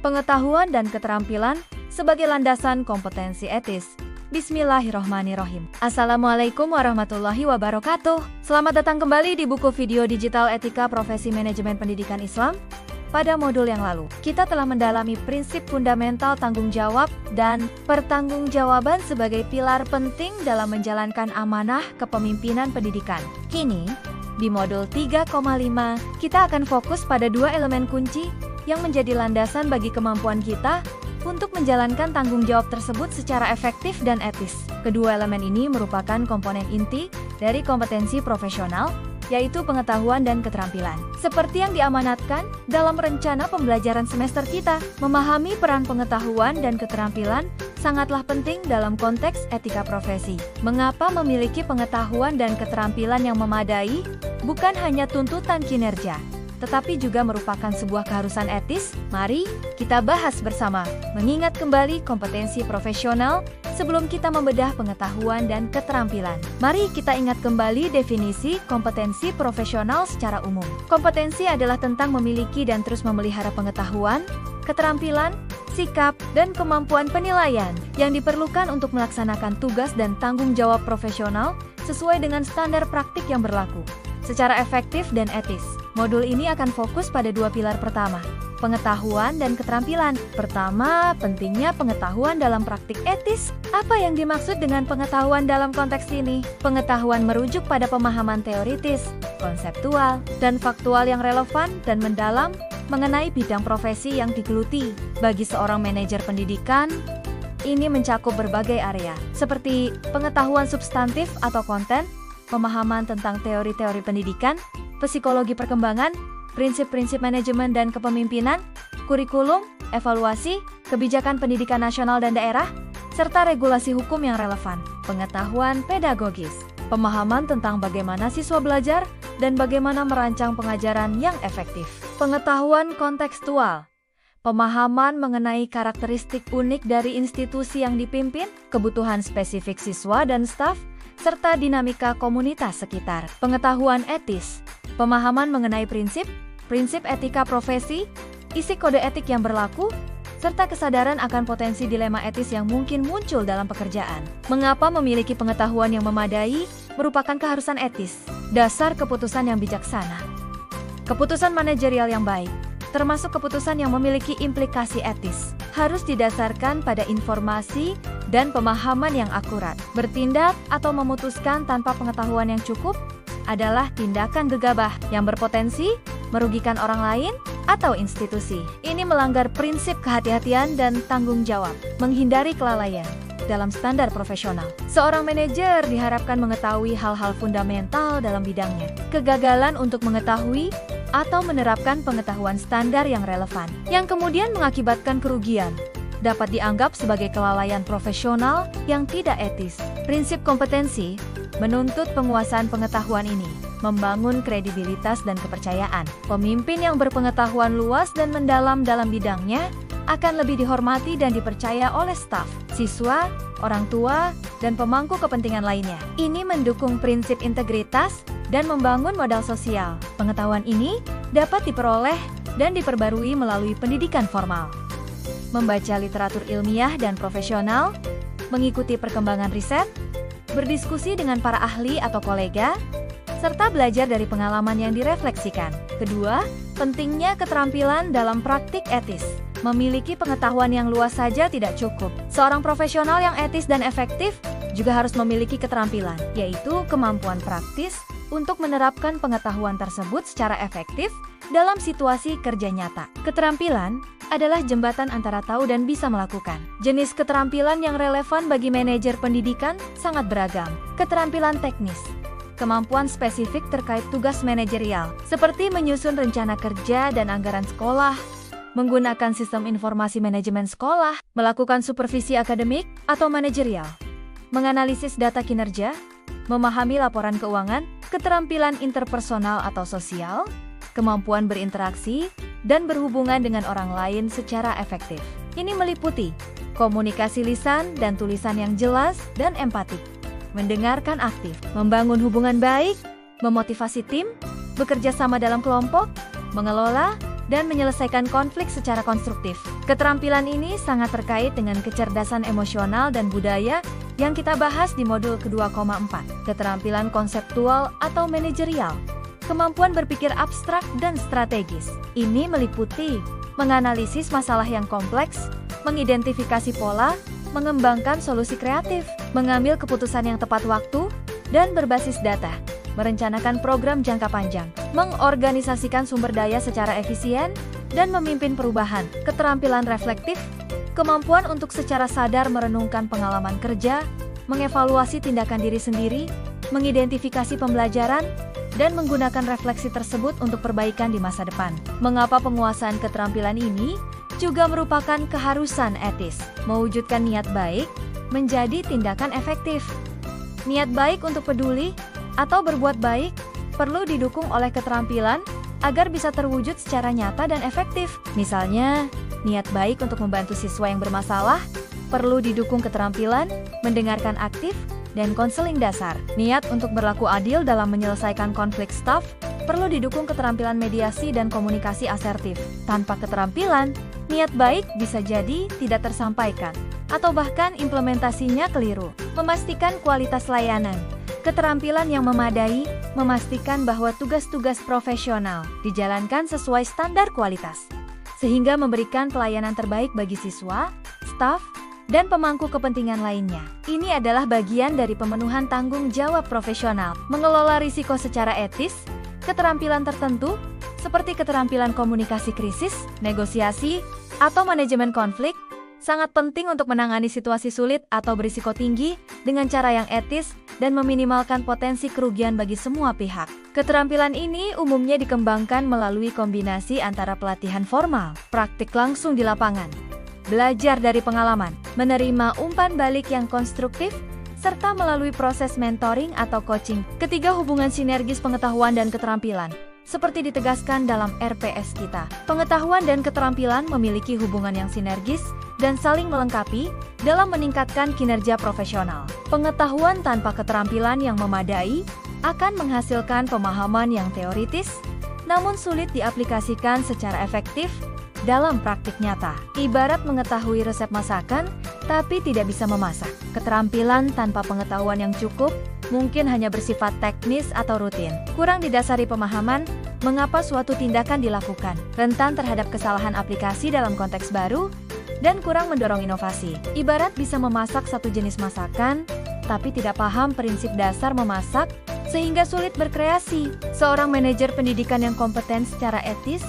pengetahuan dan keterampilan sebagai landasan kompetensi etis. Bismillahirrohmanirrohim. Assalamualaikum warahmatullahi wabarakatuh. Selamat datang kembali di buku video digital Etika Profesi Manajemen Pendidikan Islam. Pada modul yang lalu, kita telah mendalami prinsip fundamental tanggung jawab dan pertanggungjawaban sebagai pilar penting dalam menjalankan amanah kepemimpinan pendidikan. Kini, di modul 3,5, kita akan fokus pada dua elemen kunci yang menjadi landasan bagi kemampuan kita untuk menjalankan tanggung jawab tersebut secara efektif dan etis. Kedua elemen ini merupakan komponen inti dari kompetensi profesional, yaitu pengetahuan dan keterampilan. Seperti yang diamanatkan dalam rencana pembelajaran semester kita, memahami peran pengetahuan dan keterampilan sangatlah penting dalam konteks etika profesi. Mengapa memiliki pengetahuan dan keterampilan yang memadai bukan hanya tuntutan kinerja, tetapi juga merupakan sebuah keharusan etis? Mari kita bahas bersama, mengingat kembali kompetensi profesional sebelum kita membedah pengetahuan dan keterampilan. Mari kita ingat kembali definisi kompetensi profesional secara umum. Kompetensi adalah tentang memiliki dan terus memelihara pengetahuan, keterampilan, sikap, dan kemampuan penilaian yang diperlukan untuk melaksanakan tugas dan tanggung jawab profesional sesuai dengan standar praktik yang berlaku secara efektif dan etis. Modul ini akan fokus pada dua pilar pertama, pengetahuan dan keterampilan. Pertama, pentingnya pengetahuan dalam praktik etis. Apa yang dimaksud dengan pengetahuan dalam konteks ini? Pengetahuan merujuk pada pemahaman teoritis, konseptual, dan faktual yang relevan dan mendalam mengenai bidang profesi yang digeluti. Bagi seorang manajer pendidikan, ini mencakup berbagai area, seperti pengetahuan substantif atau konten, pemahaman tentang teori-teori pendidikan, psikologi perkembangan, prinsip-prinsip manajemen dan kepemimpinan, kurikulum, evaluasi, kebijakan pendidikan nasional dan daerah, serta regulasi hukum yang relevan. Pengetahuan pedagogis, pemahaman tentang bagaimana siswa belajar dan bagaimana merancang pengajaran yang efektif. Pengetahuan kontekstual, pemahaman mengenai karakteristik unik dari institusi yang dipimpin, kebutuhan spesifik siswa dan staf, serta dinamika komunitas sekitar. Pengetahuan etis, pemahaman mengenai prinsip etika profesi, isi kode etik yang berlaku, serta kesadaran akan potensi dilema etis yang mungkin muncul dalam pekerjaan. Mengapa memiliki pengetahuan yang memadai merupakan keharusan etis? Dasar keputusan yang bijaksana. Keputusan manajerial yang baik, termasuk keputusan yang memiliki implikasi etis, harus didasarkan pada informasi dan pemahaman yang akurat. Bertindak atau memutuskan tanpa pengetahuan yang cukup adalah tindakan gegabah yang berpotensi merugikan orang lain atau institusi. Ini melanggar prinsip kehati-hatian dan tanggung jawab, menghindari kelalaian dalam standar profesional. Seorang manajer diharapkan mengetahui hal-hal fundamental dalam bidangnya. Kegagalan untuk mengetahui atau menerapkan pengetahuan standar yang relevan, yang kemudian mengakibatkan kerugian, dapat dianggap sebagai kelalaian profesional yang tidak etis. Prinsip kompetensi menuntut penguasaan pengetahuan ini, membangun kredibilitas dan kepercayaan. Pemimpin yang berpengetahuan luas dan mendalam dalam bidangnya akan lebih dihormati dan dipercaya oleh staf, siswa, orang tua, dan pemangku kepentingan lainnya. Ini mendukung prinsip integritas dan membangun modal sosial. Pengetahuan ini dapat diperoleh dan diperbarui melalui pendidikan formal, membaca literatur ilmiah dan profesional, mengikuti perkembangan riset, berdiskusi dengan para ahli atau kolega, serta belajar dari pengalaman yang direfleksikan. Kedua, pentingnya keterampilan dalam praktik etis. Memiliki pengetahuan yang luas saja tidak cukup. Seorang profesional yang etis dan efektif juga harus memiliki keterampilan, yaitu kemampuan praktis untuk menerapkan pengetahuan tersebut secara efektif dalam situasi kerja nyata. Keterampilan adalah jembatan antara tahu dan bisa melakukan. Jenis keterampilan yang relevan bagi manajer pendidikan sangat beragam. Keterampilan teknis, kemampuan spesifik terkait tugas manajerial, seperti menyusun rencana kerja dan anggaran sekolah, menggunakan sistem informasi manajemen sekolah, melakukan supervisi akademik atau manajerial, menganalisis data kinerja, memahami laporan keuangan, keterampilan interpersonal atau sosial, kemampuan berinteraksi, dan berhubungan dengan orang lain secara efektif. Ini meliputi komunikasi lisan dan tulisan yang jelas dan empatik, mendengarkan aktif, membangun hubungan baik, memotivasi tim, bekerja sama dalam kelompok, mengelola, dan menyelesaikan konflik secara konstruktif. Keterampilan ini sangat terkait dengan kecerdasan emosional dan budaya yang kita bahas di modul ke-2,4. Keterampilan konseptual atau manajerial. Kemampuan berpikir abstrak dan strategis. Ini meliputi menganalisis masalah yang kompleks, mengidentifikasi pola, mengembangkan solusi kreatif, mengambil keputusan yang tepat waktu, dan berbasis data, merencanakan program jangka panjang, mengorganisasikan sumber daya secara efisien, dan memimpin perubahan. Keterampilan reflektif, kemampuan untuk secara sadar merenungkan pengalaman kerja, mengevaluasi tindakan diri sendiri, mengidentifikasi pembelajaran, dan menggunakan refleksi tersebut untuk perbaikan di masa depan. Mengapa penguasaan keterampilan ini juga merupakan keharusan etis? Mewujudkan niat baik menjadi tindakan efektif. Niat baik untuk peduli atau berbuat baik perlu didukung oleh keterampilan agar bisa terwujud secara nyata dan efektif. Misalnya, niat baik untuk membantu siswa yang bermasalah perlu didukung keterampilan mendengarkan aktif dan konseling dasar. Niat untuk berlaku adil dalam menyelesaikan konflik staf perlu didukung keterampilan mediasi dan komunikasi asertif. Tanpa keterampilan, niat baik bisa jadi tidak tersampaikan atau bahkan implementasinya keliru. Memastikan kualitas layanan. Keterampilan yang memadai memastikan bahwa tugas-tugas profesional dijalankan sesuai standar kualitas, sehingga memberikan pelayanan terbaik bagi siswa, staf, dan pemangku kepentingan lainnya. Ini adalah bagian dari pemenuhan tanggung jawab profesional. Mengelola risiko secara etis, keterampilan tertentu, seperti keterampilan komunikasi krisis, negosiasi, atau manajemen konflik, sangat penting untuk menangani situasi sulit atau berisiko tinggi dengan cara yang etis dan meminimalkan potensi kerugian bagi semua pihak. Keterampilan ini umumnya dikembangkan melalui kombinasi antara pelatihan formal, praktik langsung di lapangan, belajar dari pengalaman, menerima umpan balik yang konstruktif, serta melalui proses mentoring atau coaching. Ketiga, hubungan sinergis pengetahuan dan keterampilan. Seperti ditegaskan dalam RPS kita, pengetahuan dan keterampilan memiliki hubungan yang sinergis dan saling melengkapi dalam meningkatkan kinerja profesional. Pengetahuan tanpa keterampilan yang memadai akan menghasilkan pemahaman yang teoritis, namun sulit diaplikasikan secara efektif dalam praktik nyata. Ibarat mengetahui resep masakan, tapi tidak bisa memasak. Keterampilan tanpa pengetahuan yang cukup mungkin hanya bersifat teknis atau rutin, kurang didasari pemahaman mengapa suatu tindakan dilakukan, rentan terhadap kesalahan aplikasi dalam konteks baru, dan kurang mendorong inovasi. Ibarat bisa memasak satu jenis masakan, tapi tidak paham prinsip dasar memasak, sehingga sulit berkreasi. Seorang manajer pendidikan yang kompeten secara etis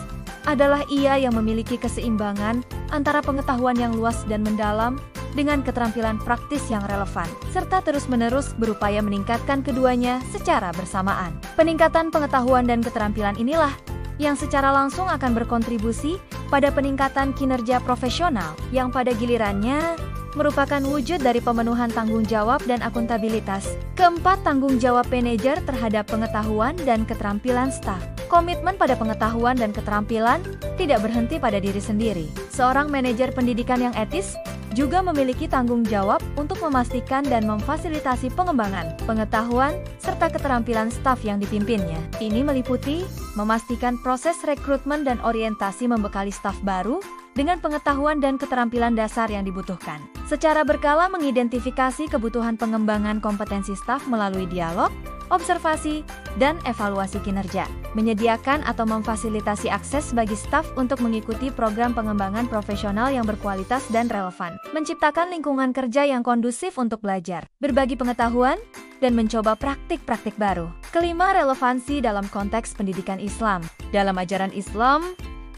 adalah ia yang memiliki keseimbangan antara pengetahuan yang luas dan mendalam dengan keterampilan praktis yang relevan, serta terus-menerus berupaya meningkatkan keduanya secara bersamaan. Peningkatan pengetahuan dan keterampilan inilah yang secara langsung akan berkontribusi pada peningkatan kinerja profesional yang pada gilirannya merupakan wujud dari pemenuhan tanggung jawab dan akuntabilitas. Keempat, tanggung jawab manajer terhadap pengetahuan dan keterampilan staf. Komitmen pada pengetahuan dan keterampilan tidak berhenti pada diri sendiri. Seorang manajer pendidikan yang etis juga memiliki tanggung jawab untuk memastikan dan memfasilitasi pengembangan pengetahuan serta keterampilan staf yang dipimpinnya. Ini meliputi memastikan proses rekrutmen dan orientasi membekali staf baru dengan pengetahuan dan keterampilan dasar yang dibutuhkan. Secara berkala mengidentifikasi kebutuhan pengembangan kompetensi staf melalui dialog, observasi, dan evaluasi kinerja. Menyediakan atau memfasilitasi akses bagi staf untuk mengikuti program pengembangan profesional yang berkualitas dan relevan. Menciptakan lingkungan kerja yang kondusif untuk belajar, berbagi pengetahuan, dan mencoba praktik-praktik baru. Kelima, relevansi dalam konteks pendidikan Islam. Dalam ajaran Islam,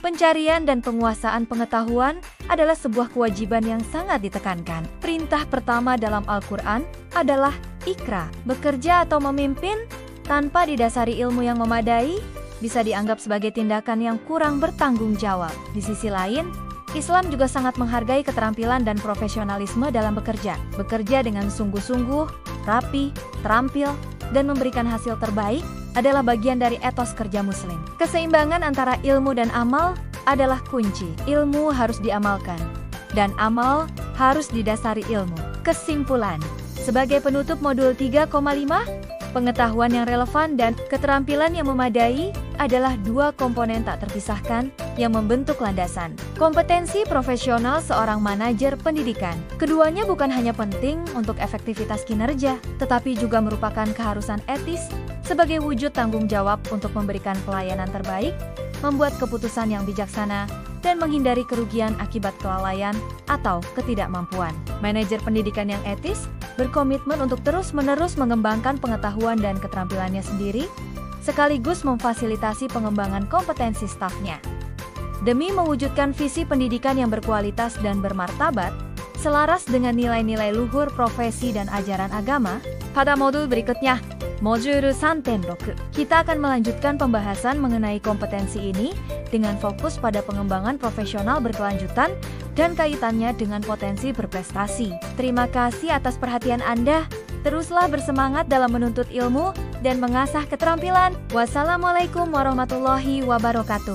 pencarian dan penguasaan pengetahuan adalah sebuah kewajiban yang sangat ditekankan. Perintah pertama dalam Al-Quran adalah Iqra. Bekerja atau memimpin tanpa didasari ilmu yang memadai bisa dianggap sebagai tindakan yang kurang bertanggung jawab. Di sisi lain, Islam juga sangat menghargai keterampilan dan profesionalisme dalam bekerja. Bekerja dengan sungguh-sungguh, rapi, terampil, dan memberikan hasil terbaik adalah bagian dari etos kerja Muslim. Keseimbangan antara ilmu dan amal adalah kunci. Ilmu harus diamalkan, dan amal harus didasari ilmu. Kesimpulan, sebagai penutup modul 3,5, pengetahuan yang relevan dan keterampilan yang memadai adalah dua komponen tak terpisahkan yang membentuk landasan kompetensi profesional seorang manajer pendidikan. Keduanya bukan hanya penting untuk efektivitas kinerja, tetapi juga merupakan keharusan etis sebagai wujud tanggung jawab untuk memberikan pelayanan terbaik, membuat keputusan yang bijaksana, dan menghindari kerugian akibat kelalaian atau ketidakmampuan. Manajer pendidikan yang etis berkomitmen untuk terus-menerus mengembangkan pengetahuan dan keterampilannya sendiri, sekaligus memfasilitasi pengembangan kompetensi stafnya. Demi mewujudkan visi pendidikan yang berkualitas dan bermartabat, selaras dengan nilai-nilai luhur profesi dan ajaran agama, pada modul berikutnya, Modul 3.6, kita akan melanjutkan pembahasan mengenai kompetensi ini dengan fokus pada pengembangan profesional berkelanjutan dan kaitannya dengan potensi berprestasi. Terima kasih atas perhatian Anda. Teruslah bersemangat dalam menuntut ilmu dan mengasah keterampilan. Wassalamualaikum warahmatullahi wabarakatuh.